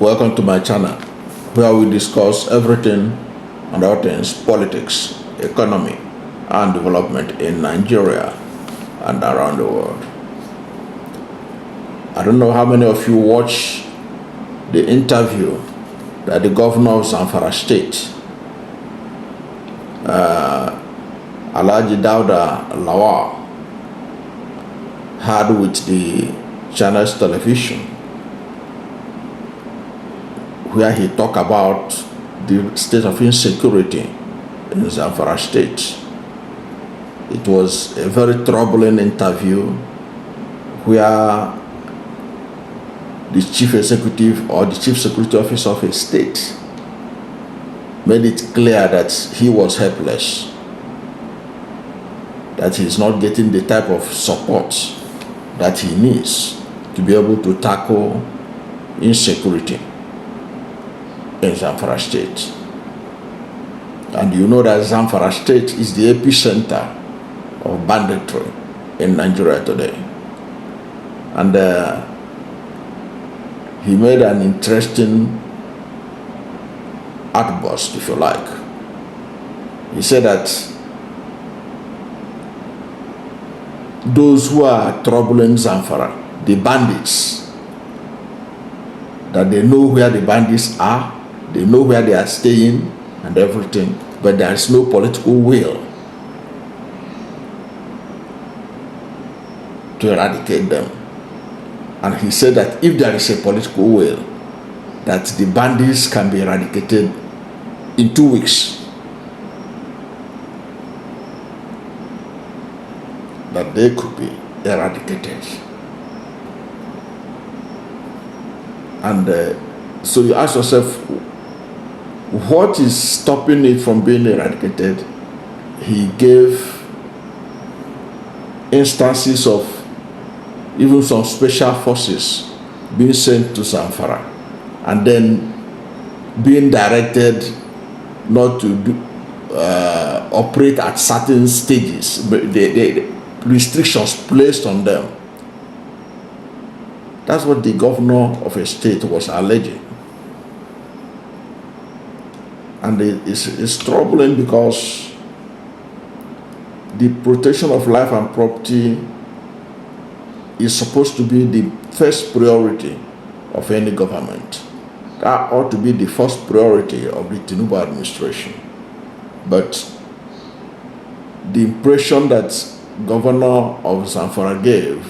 Welcome to my channel, where we discuss everything and all things politics, economy, and development in Nigeria and around the world. I don't know how many of you watched the interview that the governor of Zamfara State, Dauda Lawal, had with the Channels television, where he talked about the state of insecurity in Zamfara State. It was a very troubling interview where the chief executive or the chief security officer of a state made it clear that he was helpless, that he is not getting the type of support that he needs to be able to tackle insecurity in Zamfara State. And you know that Zamfara State is the epicenter of banditry in Nigeria today. And he made an interesting outburst, if you like. He said that those who are troubling Zamfara, the bandits, that they know where the bandits are, they know where they are staying and everything, but there is no political will to eradicate them. And he said that if there is a political will, that the bandits can be eradicated in 2 weeks. That they could be eradicated. And so you ask yourself, what is stopping it from being eradicated? He gave instances of even some special forces being sent to Zamfara and then being directed not to operate at certain stages, but the restrictions placed on them. That's what the governor of a state was alleging. And it's troubling because the protection of life and property is supposed to be the first priority of any government. That ought to be the first priority of the Tinubu administration. But the impression that Governor of Zamfara gave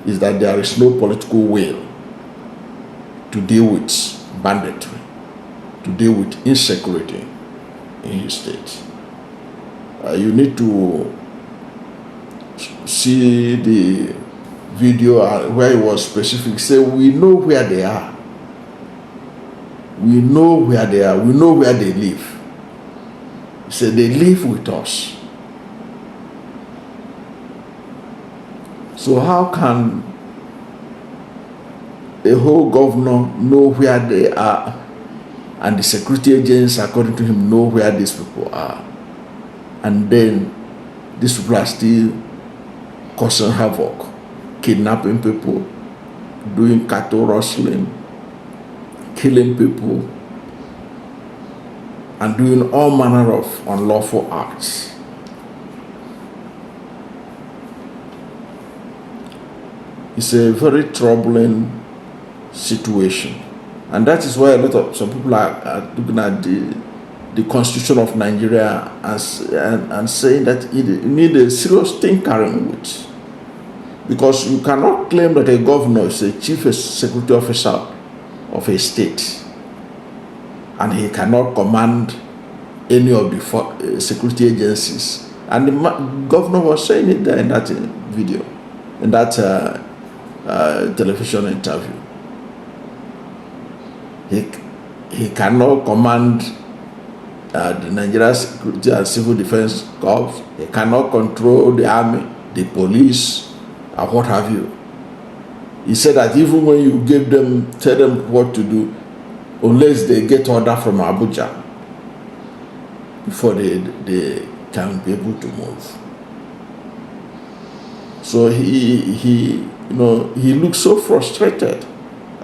is that there is no political will to deal with banditry, to deal with insecurity in his state. You need to see the video where he was specific. Say, we know where they are. We know where they are. We know where they live. He said, they live with us. So how can a whole governor know where they are and the security agents, according to him, know where these people are? And then these people are still causing havoc, kidnapping people, doing cattle rustling, killing people, and doing all manner of unlawful acts. It's a very troubling situation, and that is why some people are looking at the Constitution of Nigeria and saying that it needs a serious tinkering with, because you cannot claim that a governor is a chief security officer of a state and he cannot command any of the security agencies. And the governor was saying it there in that video, in that television interview. He cannot command the Nigeria Security and Civil Defense Corps. He cannot control the army, the police, and what have you. He said that even when you tell them what to do, unless they get order from Abuja, before they can be able to move. So he looks so frustrated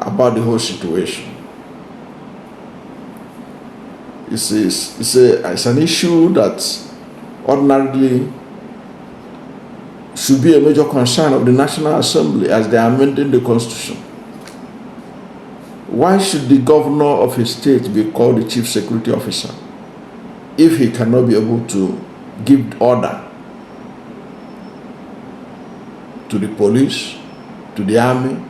about the whole situation. it's an issue that ordinarily should be a major concern of the National Assembly as they are amending the Constitution. Why should the governor of a state be called the chief security officer if he cannot be able to give order to the police, to the army,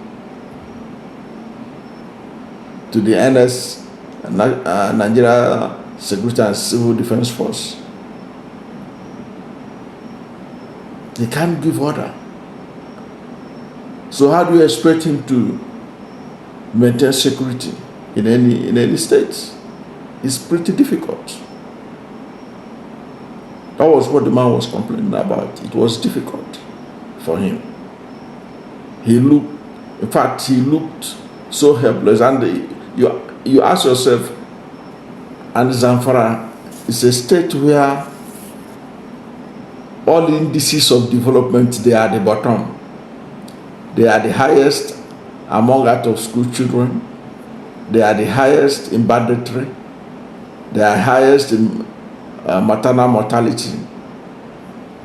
to the NS, Nigeria Security and Civil Defense Force? They can't give order. So how do you expect him to maintain security in any state? It's pretty difficult. That was what the man was complaining about. It was difficult for him. He looked so helpless. And you ask yourself, and Zamfara is a state where all indices of development, they are the bottom. They are the highest among out-of-school children. They are the highest in banditry. They are highest in maternal mortality.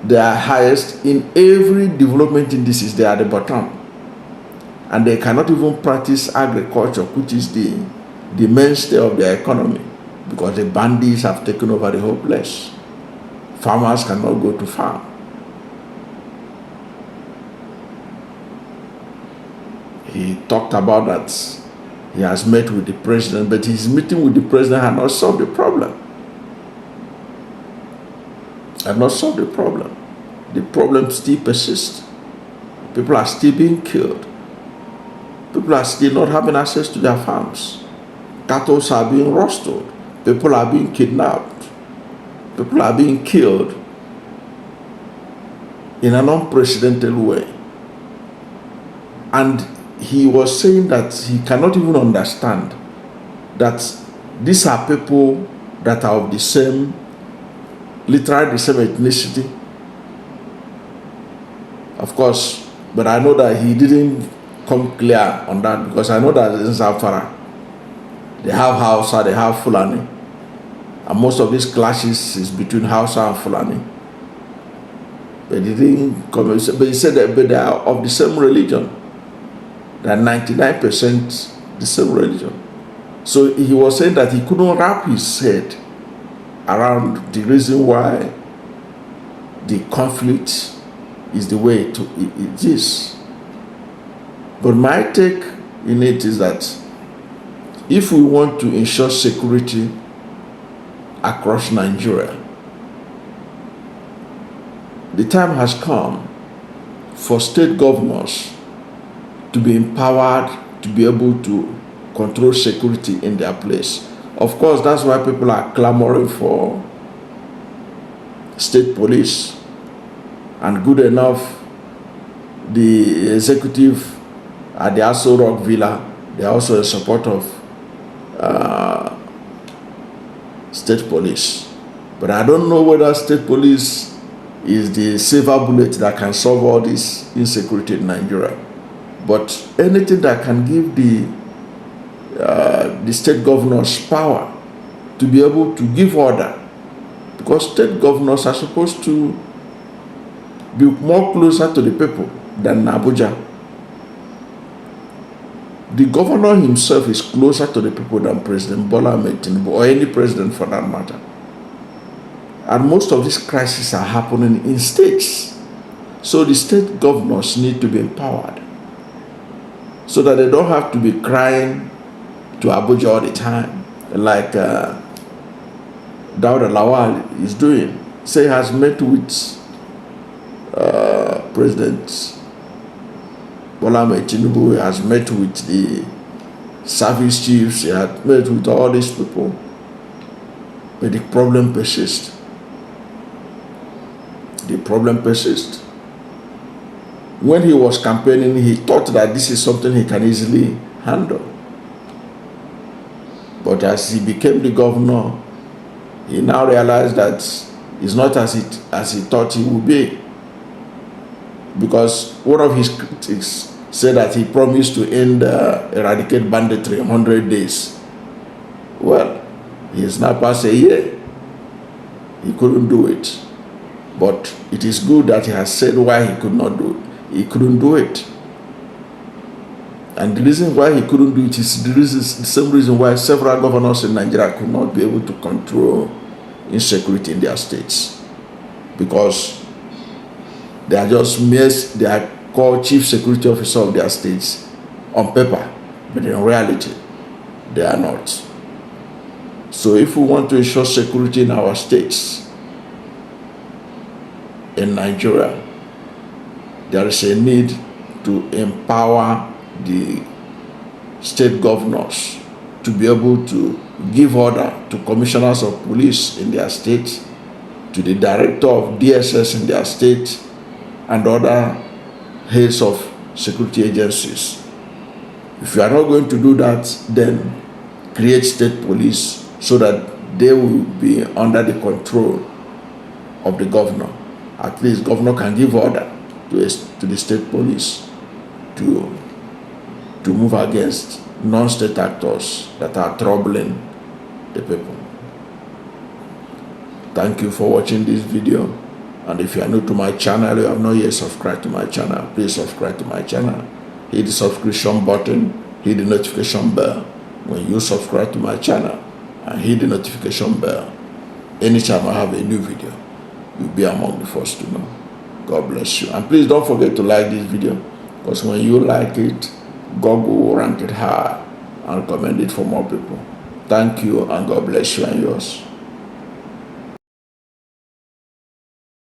They are highest in every development indices. They are the bottom. And they cannot even practice agriculture, which is the mainstay of their economy, because the bandits have taken over the whole place. Farmers cannot go to farm. He talked about that he has met with the president, but his meeting with the president had not solved the problem. Have not solved the problem. The problem still persists. People are still being killed. People are still not having access to their farms. Cattle are being rustled. People are being kidnapped. People are being killed in an unprecedented way. And he was saying that he cannot even understand that these are people that are of the same, literally the same ethnicity. Of course, but I know that he didn't come clear on that, because I know that in Zamfara, they have Hausa, they have Fulani. And most of these clashes is between Hausa and Fulani. But he didn't come, but he said that they are of the same religion. They are 99% the same religion. So he was saying that he couldn't wrap his head around the reason why the conflict is the way it is. But my take in it is that if we want to ensure security across Nigeria, the time has come for state governors to be empowered to be able to control security in their place. Of course, that's why people are clamoring for state police. And good enough, the executive at the Aso Rock Villa, they are also in support of state police. But I don't know whether state police is the silver bullet that can solve all this insecurity in Nigeria. But anything that can give the state governors power to be able to give order, because state governors are supposed to be more closer to the people than Abuja. The governor himself is closer to the people than President Bola Ahmed Tinubu, or any president for that matter. And most of these crises are happening in states. So the state governors need to be empowered, so that they don't have to be crying to Abuja all the time, like Dauda Lawal is doing. Say he has met with President Bola Ahmed Tinubu, he has met with the service chiefs, he had met with all these people, but the problem persists. The problem persists. When he was campaigning, he thought that this is something he can easily handle. But as he became the governor, he now realized that it's not as he thought it would be. Because one of his critics said that he promised to end eradicate banditry in 100 days. Well, His sniper say, yeah, he couldn't do it. But it is good that he has said why he could not do it. He couldn't do it. And the reason why he couldn't do it is the same reason why several governors in Nigeria could not be able to control insecurity in their states. Because they are just they are called chief security officer of their states on paper, but in reality, they are not. So if we want to ensure security in our states, in Nigeria, there is a need to empower the state governors to be able to give order to commissioners of police in their state, to the director of DSS in their state, and other heads of security agencies. If you are not going to do that, then create state police so that they will be under the control of the governor. At least governor can give order to the state police to move against non-state actors that are troubling the people. Thank you for watching this video. And if you are new to my channel, you have not yet subscribed to my channel, please subscribe to my channel. Hit the subscription button, hit the notification bell. When you subscribe to my channel and hit the notification bell, anytime I have a new video, you'll be among the first to know. God bless you. And please don't forget to like this video, because when you like it, Google will rank it high and recommend it for more people. Thank you, and God bless you and yours.